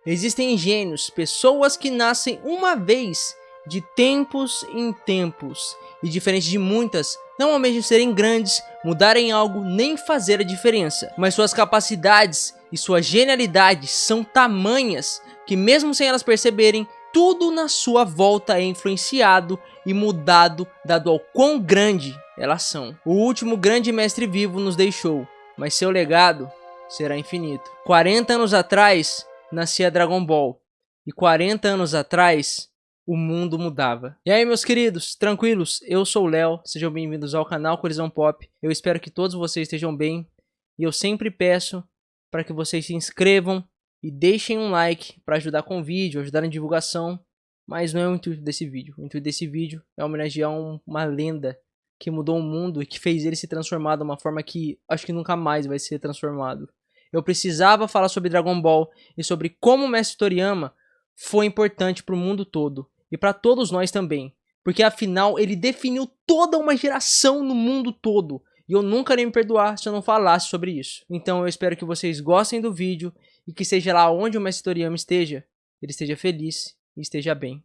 Existem gênios, pessoas que nascem uma vez, de tempos em tempos, e diferente de muitas, não almejam serem grandes, mudarem algo, nem fazer a diferença. Mas suas capacidades e sua genialidade são tamanhas que mesmo sem elas perceberem, tudo na sua volta é influenciado e mudado dado ao quão grande elas são. O último grande mestre vivo nos deixou, mas seu legado será infinito. 40 anos atrás nascia Dragon Ball, e 40 anos atrás o mundo mudava. E aí, meus queridos, tranquilos? Eu sou o Léo, sejam bem-vindos ao canal Colisão Pop. Eu espero que todos vocês estejam bem, e eu sempre peço para que vocês se inscrevam e deixem um like para ajudar com o vídeo, ajudar na divulgação, mas não é o intuito desse vídeo. O intuito desse vídeo é homenagear uma lenda que mudou o mundo e que fez ele se transformar de uma forma que acho que nunca mais vai ser transformado. Eu precisava falar sobre Dragon Ball e sobre como o Mestre Toriyama foi importante para o mundo todo e para todos nós também, porque afinal ele definiu toda uma geração no mundo todo. E eu nunca iria me perdoar se eu não falasse sobre isso. Então eu espero que vocês gostem do vídeo e que seja lá onde o Mestre Toriyama esteja, ele esteja feliz e esteja bem.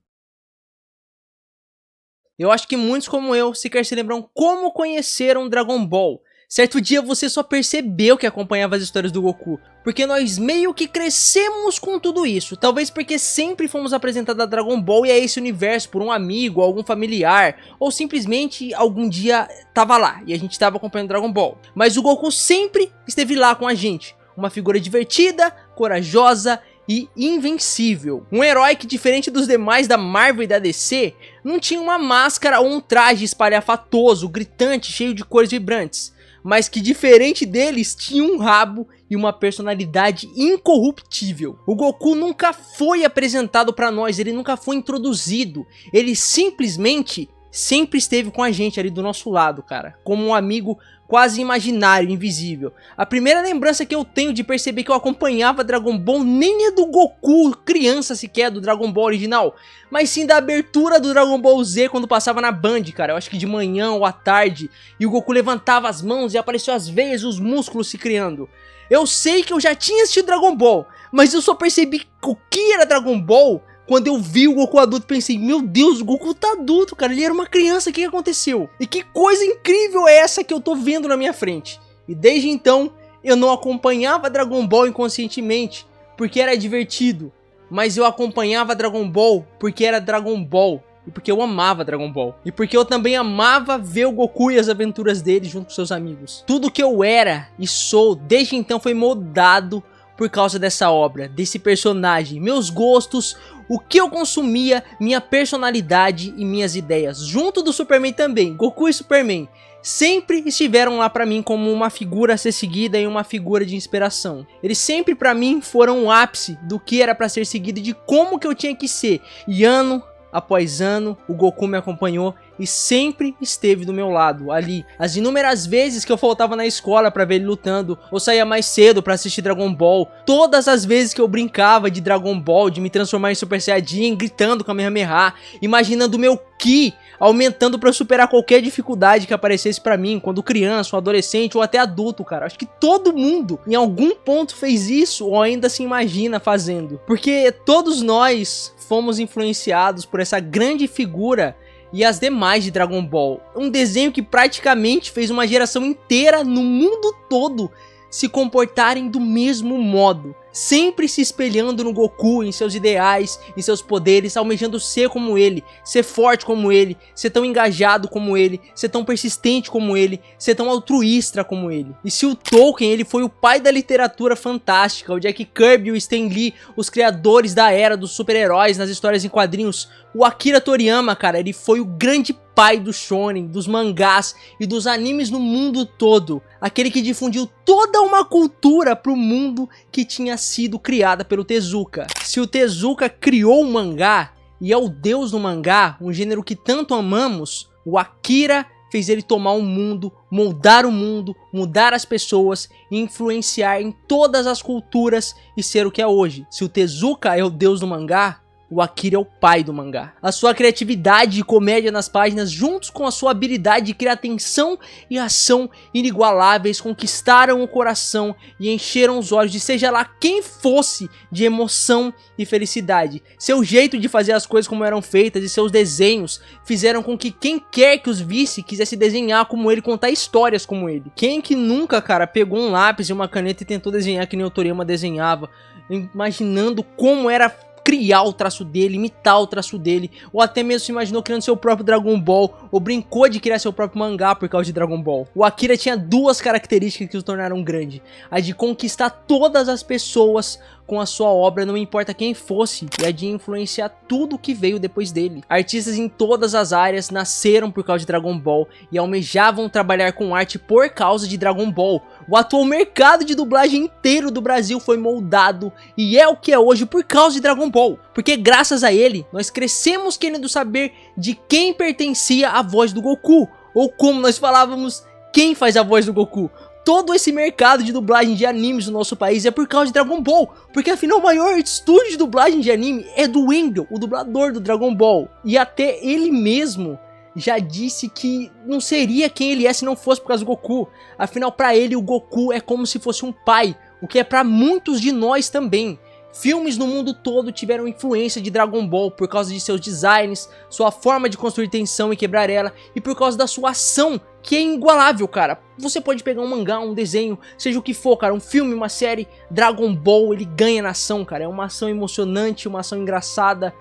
Eu acho que muitos como eu sequer se lembram como conheceram Dragon Ball. Certo dia você só percebeu que acompanhava as histórias do Goku, porque nós meio que crescemos com tudo isso. Talvez porque sempre fomos apresentados a Dragon Ball e a esse universo por um amigo, algum familiar, ou simplesmente algum dia tava lá e a gente tava acompanhando Dragon Ball. Mas o Goku sempre esteve lá com a gente, uma figura divertida, corajosa e invencível. Um herói que, diferente dos demais da Marvel e da DC, não tinha uma máscara ou um traje espalhafatoso, gritante, cheio de cores vibrantes, mas que, diferente deles, tinha um rabo e uma personalidade incorruptível. O Goku nunca foi apresentado pra nós, ele nunca foi introduzido, ele simplesmente sempre esteve com a gente ali do nosso lado, cara, como um amigo quase imaginário, invisível. A primeira lembrança que eu tenho de perceber que eu acompanhava Dragon Ball nem é do Goku criança sequer, do Dragon Ball original, mas sim da abertura do Dragon Ball Z quando passava na Band, cara. Eu acho que de manhã ou à tarde, e o Goku levantava as mãos e apareceu às vezes os músculos se criando. Eu sei que eu já tinha assistido Dragon Ball, mas eu só percebi o que era Dragon Ball quando eu vi o Goku adulto. Pensei, meu Deus, o Goku tá adulto, cara, ele era uma criança, o que aconteceu? E que coisa incrível é essa que eu tô vendo na minha frente? E desde então, eu não acompanhava Dragon Ball inconscientemente, porque era divertido, mas eu acompanhava Dragon Ball porque era Dragon Ball, e porque eu amava Dragon Ball, e porque eu também amava ver o Goku e as aventuras dele junto com seus amigos. Tudo que eu era e sou, desde então foi moldado por causa dessa obra, desse personagem, meus gostos, o que eu consumia, minha personalidade e minhas ideias, junto do Superman também. Goku e Superman sempre estiveram lá pra mim como uma figura a ser seguida e uma figura de inspiração. Eles sempre pra mim foram o ápice do que era pra ser seguido e de como que eu tinha que ser. E ano após ano, o Goku me acompanhou e sempre esteve do meu lado, ali. As inúmeras vezes que eu faltava na escola pra ver ele lutando, ou saía mais cedo pra assistir Dragon Ball, todas as vezes que eu brincava de Dragon Ball, de me transformar em Super Saiyajin, gritando com a Kamehameha, imaginando o meu Ki aumentando pra superar qualquer dificuldade que aparecesse pra mim, quando criança, ou adolescente, ou até adulto, cara. Acho que todo mundo, em algum ponto, fez isso, ou ainda se imagina fazendo. Porque todos nós fomos influenciados por essa grande figura e as demais de Dragon Ball. Um desenho que praticamente fez uma geração inteira no mundo todo se comportarem do mesmo modo, sempre se espelhando no Goku, em seus ideais, em seus poderes, almejando ser como ele, ser forte como ele, ser tão engajado como ele, ser tão persistente como ele, ser tão altruísta como ele. E se o Tolkien, ele foi o pai da literatura fantástica, o Jack Kirby e o Stan Lee, os criadores da era dos super-heróis nas histórias em quadrinhos, o Akira Toriyama, cara, ele foi o grande pai do shonen, dos mangás e dos animes no mundo todo. Aquele que difundiu toda uma cultura pro mundo que tinha sido criada pelo Tezuka. Se o Tezuka criou o mangá e é o deus do mangá, um gênero que tanto amamos, o Akira fez ele tomar o mundo, moldar o mundo, mudar as pessoas, influenciar em todas as culturas e ser o que é hoje. Se o Tezuka é o deus do mangá, o Akira é o pai do mangá. A sua criatividade e comédia nas páginas, juntos com a sua habilidade de criar tensão e ação inigualáveis, conquistaram o coração e encheram os olhos de seja lá quem fosse de emoção e felicidade. Seu jeito de fazer as coisas como eram feitas e seus desenhos fizeram com que quem quer que os visse quisesse desenhar como ele, contar histórias como ele. Quem que nunca, cara, pegou um lápis e uma caneta e tentou desenhar que nem o Toriyama desenhava, imaginando como era criar o traço dele, imitar o traço dele, ou até mesmo se imaginou criando seu próprio Dragon Ball, ou brincou de criar seu próprio mangá por causa de Dragon Ball. O Akira tinha duas características que o tornaram grande: a de conquistar todas as pessoas com a sua obra, não importa quem fosse, e a de influenciar tudo que veio depois dele. Artistas em todas as áreas nasceram por causa de Dragon Ball e almejavam trabalhar com arte por causa de Dragon Ball. O atual mercado de dublagem inteiro do Brasil foi moldado e é o que é hoje por causa de Dragon Ball. Porque graças a ele, nós crescemos querendo saber de quem pertencia a voz do Goku, ou como nós falávamos, quem faz a voz do Goku. Todo esse mercado de dublagem de animes no nosso país é por causa de Dragon Ball, porque afinal o maior estúdio de dublagem de anime é do Wendell, o dublador do Dragon Ball. E até ele mesmo já disse que não seria quem ele é se não fosse por causa do Goku. Afinal, pra ele o Goku é como se fosse um pai, o que é pra muitos de nós também. Filmes no mundo todo tiveram influência de Dragon Ball por causa de seus designs, sua forma de construir tensão e quebrar ela, e por causa da sua ação, que é inigualável, cara. Você pode pegar um mangá, um desenho, seja o que for, cara, um filme, uma série, Dragon Ball, ele ganha na ação, cara. É uma ação emocionante, uma ação engraçada,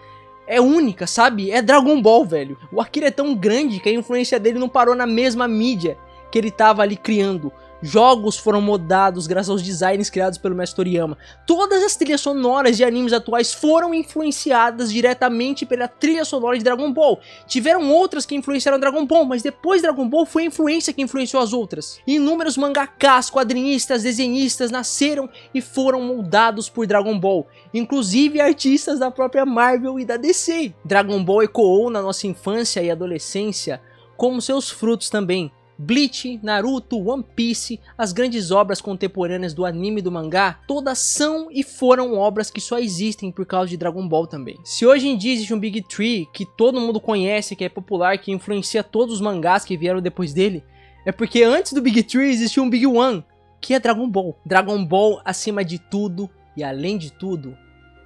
é única, sabe? É Dragon Ball, velho. O Akira é tão grande que a influência dele não parou na mesma mídia que ele tava ali criando. Jogos foram modados graças aos designs criados pelo mestre Toriyama. Todas as trilhas sonoras de animes atuais foram influenciadas diretamente pela trilha sonora de Dragon Ball. Tiveram outras que influenciaram Dragon Ball, mas depois Dragon Ball foi a influência que influenciou as outras. Inúmeros mangakás, quadrinistas, desenhistas nasceram e foram moldados por Dragon Ball, inclusive artistas da própria Marvel e da DC. Dragon Ball ecoou na nossa infância e adolescência como seus frutos também. Bleach, Naruto, One Piece, as grandes obras contemporâneas do anime e do mangá, todas são e foram obras que só existem por causa de Dragon Ball também. Se hoje em dia existe um Big Three que todo mundo conhece, que é popular, que influencia todos os mangás que vieram depois dele, é porque antes do Big Three existia um Big One, que é Dragon Ball. Dragon Ball, acima de tudo e além de tudo,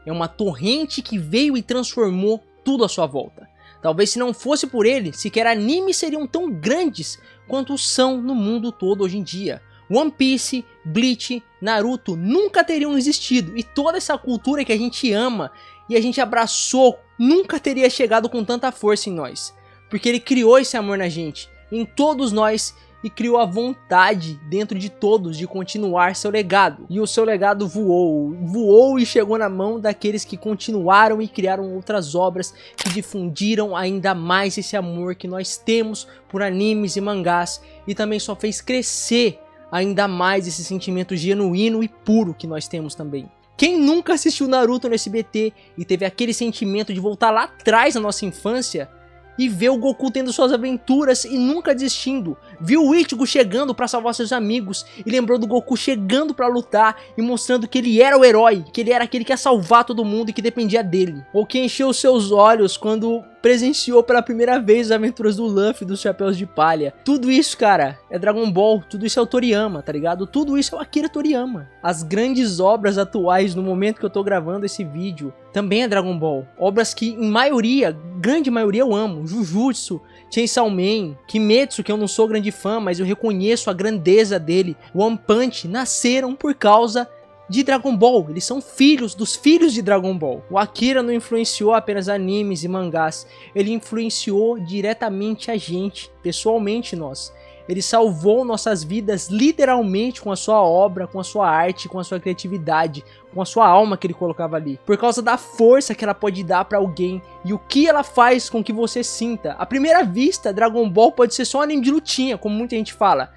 é uma torrente que veio e transformou tudo à sua volta. Talvez se não fosse por ele, sequer animes seriam tão grandes quanto são no mundo todo hoje em dia. One Piece, Bleach, Naruto nunca teriam existido, e toda essa cultura que a gente ama e a gente abraçou nunca teria chegado com tanta força em nós. Porque ele criou esse amor na gente, em todos nós, e criou a vontade dentro de todos de continuar seu legado. E o seu legado voou e chegou na mão daqueles que continuaram e criaram outras obras que difundiram ainda mais esse amor que nós temos por animes e mangás, e também só fez crescer ainda mais esse sentimento genuíno e puro que nós temos também. Quem nunca assistiu Naruto no SBT e teve aquele sentimento de voltar lá atrás na nossa infância e ver o Goku tendo suas aventuras e nunca desistindo? Viu o Ichigo chegando pra salvar seus amigos e lembrou do Goku chegando pra lutar e mostrando que ele era o herói, que ele era aquele que ia salvar todo mundo e que dependia dele. Ou quem encheu os seus olhos quando presenciou pela primeira vez as aventuras do Luffy dos Chapéus de Palha. Tudo isso, cara, é Dragon Ball, tudo isso é o Toriyama, tá ligado? Tudo isso é o Akira Toriyama. As grandes obras atuais no momento que eu tô gravando esse vídeo também é Dragon Ball. Obras que em maioria, grande maioria eu amo. Jujutsu, Chainsaw Man, Kimetsu, que eu não sou grande fã, mas eu reconheço a grandeza dele. One Punch nasceram por causa de Dragon Ball. Eles são filhos dos filhos de Dragon Ball. O Akira não influenciou apenas animes e mangás, ele influenciou diretamente a gente, pessoalmente nós. Ele salvou nossas vidas literalmente com a sua obra, com a sua arte, com a sua criatividade, com a sua alma que ele colocava ali. Por causa da força que ela pode dar pra alguém e o que ela faz com que você sinta. À primeira vista, Dragon Ball pode ser só um anime de lutinha, como muita gente fala.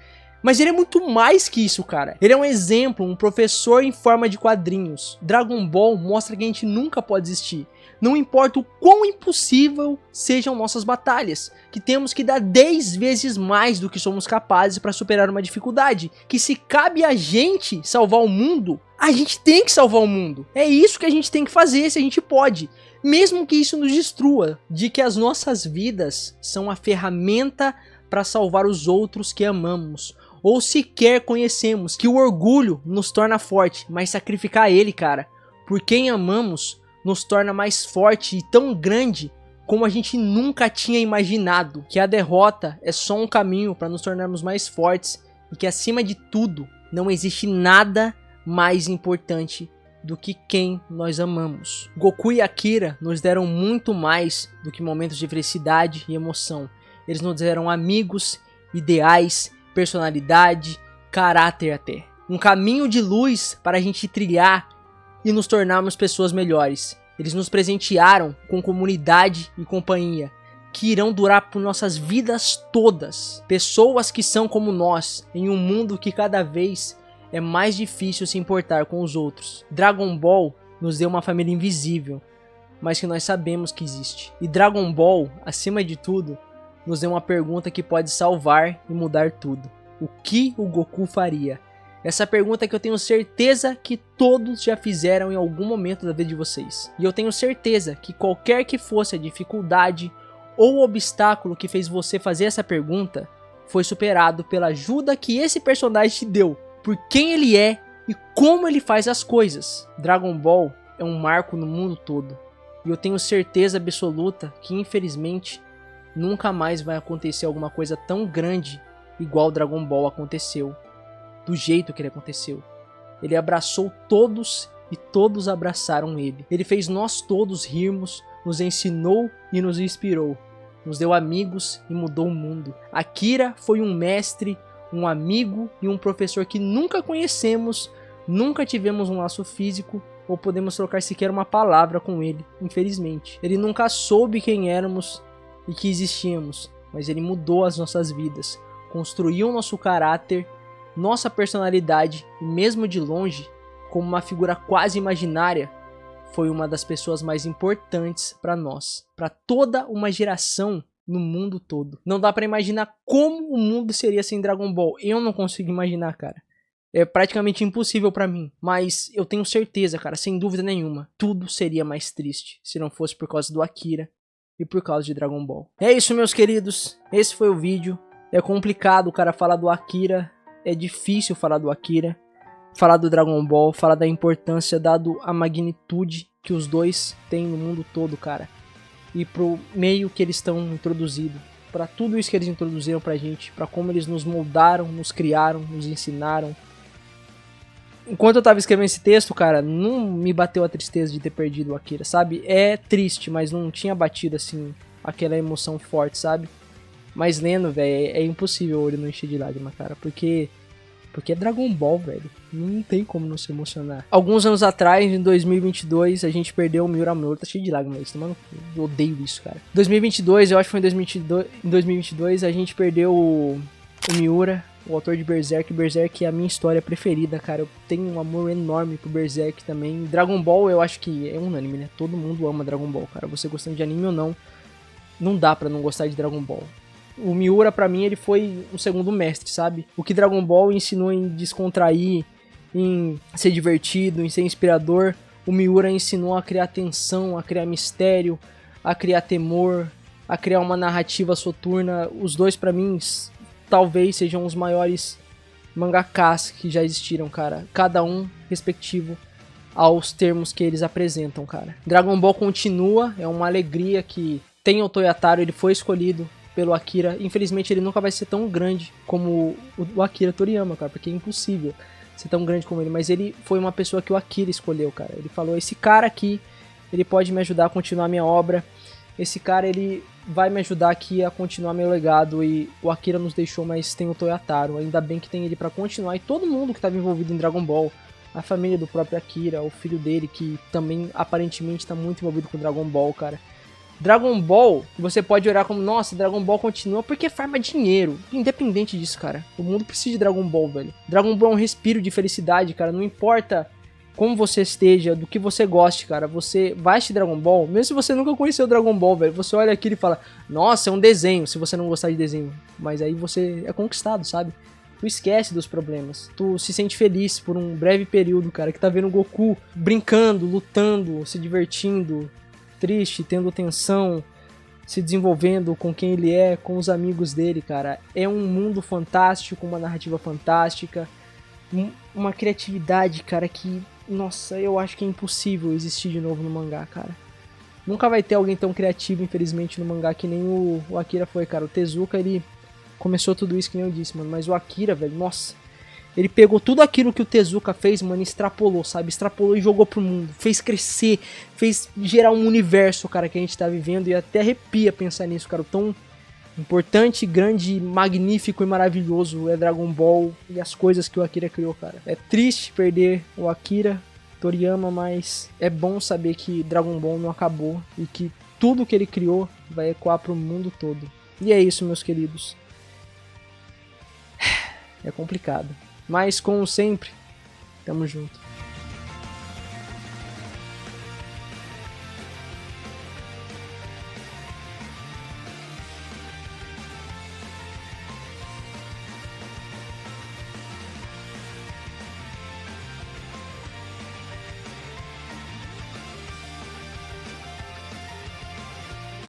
Mas ele é muito mais que isso, cara. Ele é um exemplo, um professor em forma de quadrinhos. Dragon Ball mostra que a gente nunca pode desistir. Não importa o quão impossível sejam nossas batalhas, que temos que dar 10 vezes mais do que somos capazes para superar uma dificuldade, que se cabe a gente salvar o mundo, a gente tem que salvar o mundo. É isso que a gente tem que fazer se a gente pode, mesmo que isso nos destrua, de que as nossas vidas são a ferramenta para salvar os outros que amamos, ou sequer conhecemos, que o orgulho nos torna forte, mas sacrificar ele, cara, por quem amamos, nos torna mais forte e tão grande como a gente nunca tinha imaginado. Que a derrota é só um caminho para nos tornarmos mais fortes e que acima de tudo não existe nada mais importante do que quem nós amamos. Goku e Akira nos deram muito mais do que momentos de felicidade e emoção. Eles nos deram amigos, ideais, personalidade, caráter até. Um caminho de luz para a gente trilhar e nos tornarmos pessoas melhores. Eles nos presentearam com comunidade e companhia, que irão durar por nossas vidas todas. Pessoas que são como nós, em um mundo que cada vez é mais difícil se importar com os outros. Dragon Ball nos deu uma família invisível, mas que nós sabemos que existe. E Dragon Ball, acima de tudo, nos deu uma pergunta que pode salvar e mudar tudo. O que o Goku faria? Essa pergunta que eu tenho certeza que todos já fizeram em algum momento da vida de vocês. E eu tenho certeza que qualquer que fosse a dificuldade ou obstáculo que fez você fazer essa pergunta, foi superado pela ajuda que esse personagem te deu, por quem ele é e como ele faz as coisas. Dragon Ball é um marco no mundo todo. E eu tenho certeza absoluta que, infelizmente, nunca mais vai acontecer alguma coisa tão grande igual Dragon Ball aconteceu. Do jeito que ele aconteceu. Ele abraçou todos e todos abraçaram ele. Ele fez nós todos rirmos, nos ensinou e nos inspirou. Nos deu amigos e mudou o mundo. Akira foi um mestre, um amigo e um professor que nunca conhecemos, nunca tivemos um laço físico ou podemos trocar sequer uma palavra com ele, infelizmente. Ele nunca soube quem éramos e que existíamos, mas ele mudou as nossas vidas, construiu nosso caráter, nossa personalidade e mesmo de longe, como uma figura quase imaginária, foi uma das pessoas mais importantes para nós, para toda uma geração no mundo todo. Não dá para imaginar como o mundo seria sem Dragon Ball. Eu não consigo imaginar, cara. É praticamente impossível para mim, mas eu tenho certeza, cara, sem dúvida nenhuma, tudo seria mais triste se não fosse por causa do Akira e por causa de Dragon Ball. É isso, meus queridos. Esse foi o vídeo. É complicado o cara falar do Akira. É difícil falar do Akira, falar do Dragon Ball, falar da importância dado a magnitude que os dois têm no mundo todo, cara. E pro meio que eles estão introduzidos, para tudo isso que eles introduziram pra gente, pra como eles nos moldaram, nos criaram, nos ensinaram. Enquanto eu tava escrevendo esse texto, cara, não me bateu a tristeza de ter perdido o Akira, sabe? É triste, mas não tinha batido, assim, aquela emoção forte, sabe? Mas lendo, velho, é impossível o olho não encher de lágrima, cara, porque é Dragon Ball, velho. Não tem como não se emocionar. Alguns anos atrás, em 2022, a gente perdeu o Miura. Tá cheio de lágrimas isso, mano. Eu odeio isso, cara. 2022, eu acho que foi em 2022, a gente perdeu o Miura, o autor de Berserk. Berserk é a minha história preferida, cara. Eu tenho um amor enorme pro Berserk também. Dragon Ball, eu acho que é unânime, né? Todo mundo ama Dragon Ball, cara. Você gostando de anime ou não, não dá pra não gostar de Dragon Ball. O Miura, pra mim, ele foi um segundo mestre, sabe? O que Dragon Ball ensinou em descontrair, em ser divertido, em ser inspirador, o Miura ensinou a criar tensão, a criar mistério, a criar temor, a criar uma narrativa soturna. Os dois, pra mim, talvez sejam os maiores mangakás que já existiram, cara. Cada um respectivo aos termos que eles apresentam, cara. Dragon Ball continua, é uma alegria que tem o Toyotaro, ele foi escolhido pelo Akira. Infelizmente ele nunca vai ser tão grande como o Akira Toriyama, cara, porque é impossível ser tão grande como ele, mas ele foi uma pessoa que o Akira escolheu, cara. Ele falou, esse cara aqui, ele pode me ajudar a continuar minha obra, esse cara, ele vai me ajudar aqui a continuar meu legado, e o Akira nos deixou, mas tem o Toyotaro, ainda bem que tem ele pra continuar, e todo mundo que estava envolvido em Dragon Ball, a família do próprio Akira, o filho dele, que também aparentemente tá muito envolvido com Dragon Ball, cara. Dragon Ball, você pode olhar como, nossa, Dragon Ball continua porque farma dinheiro. Independente disso, cara. O mundo precisa de Dragon Ball, velho. Dragon Ball é um respiro de felicidade, cara. Não importa como você esteja, do que você goste, cara. Você vai assistir Dragon Ball, mesmo se você nunca conheceu Dragon Ball, velho. Você olha aquilo e fala, nossa, é um desenho, se você não gostar de desenho. Mas aí você é conquistado, sabe? Tu esquece dos problemas. Tu se sente feliz por um breve período, cara. Que tá vendo o Goku brincando, lutando, se divertindo, triste, tendo tensão, se desenvolvendo com quem ele é, com os amigos dele, cara. É um mundo fantástico, uma narrativa fantástica, uma criatividade, cara, que, nossa, eu acho que é impossível existir de novo no mangá, cara. Nunca vai ter alguém tão criativo, infelizmente, no mangá que nem o Akira foi, cara. O Tezuka, ele começou tudo isso que nem eu disse, mano. Mas o Akira, velho, nossa. Ele pegou tudo aquilo que o Tezuka fez, mano, e extrapolou, sabe? Extrapolou e jogou pro mundo. Fez crescer, fez gerar um universo, cara, que a gente tá vivendo. E até arrepia pensar nisso, cara. O tão importante, grande, magnífico e maravilhoso é Dragon Ball e as coisas que o Akira criou, cara. É triste perder o Akira Toriyama, mas é bom saber que Dragon Ball não acabou e que tudo que ele criou vai ecoar pro mundo todo. E é isso, meus queridos. É complicado. Mas, como sempre, tamo junto.